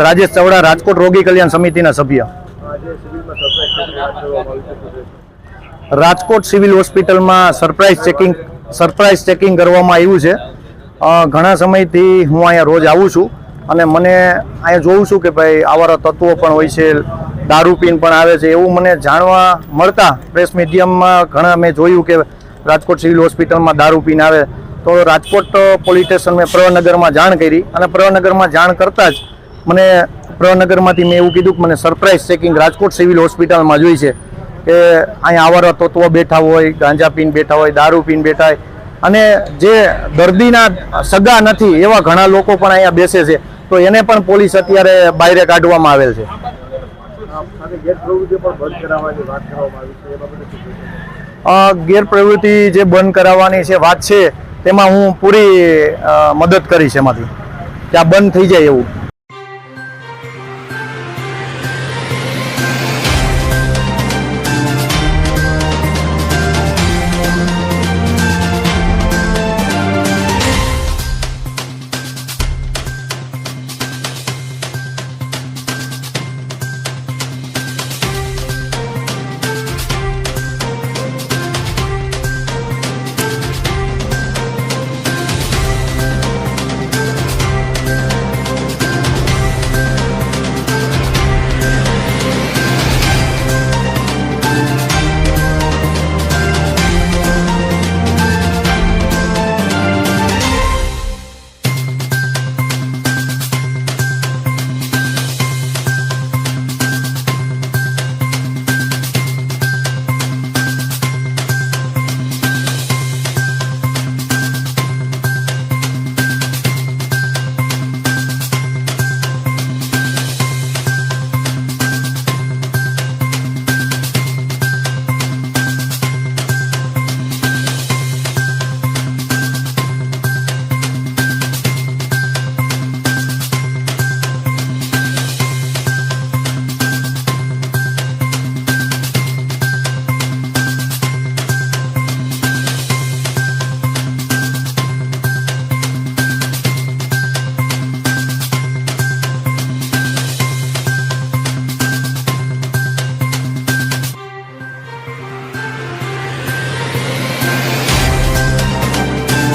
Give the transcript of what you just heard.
રાજેશ ચાવડા, રાજકોટ રોગી કલ્યાણ સમિતિના સભ્ય। રાજકોટ સિવિલ હોસ્પિટલમાં સરપ્રાઇઝ ચેકિંગ કરવામાં આવ્યું છે। ઘણા સમયથી હું અહીંયા રોજ આવું છું અને મને અહીંયા જોઉં છું કે ભાઈ આવારા તત્વો પણ હોય છે, દારૂ પીને પણ આવે છે, એવું મને જાણવા મળતા પ્રેસ મીડિયમમાં ઘણા મેં જોયું કે રાજકોટ સિવિલ હોસ્પિટલમાં દારૂ પીને આવે, તો રાજકોટ પોલીસ સ્ટેશન મેં પ્રવનગરમાં જાણ કરી અને પ્રવનગરમાં જાણ કરતાં જ મને પ્રવનગરમાંથી મેં એવું કીધું કે મને સરપ્રાઇઝ ચેકિંગ રાજકોટ સિવિલ હોસ્પિટલમાં જોઈ છે કે અહીંયા આવારા તત્વો બેઠા હોય, ગાંજા પીને બેઠા હોય, દારૂ પીને બેઠા હોય અને જે દર્દીના સગા નથી એવા ઘણા લોકો પણ અહીંયા બેસે છે, તો એને પણ પોલીસ અત્યારે બહાર કાઢવામાં આવેલ છે। ગેરપ્રવૃત્તિ જે બંધ કરાવવાની છે વાત છે તેમાં હું પૂરી મદદ કરીશ એમાંથી કે આ બંધ થઈ જાય એવું।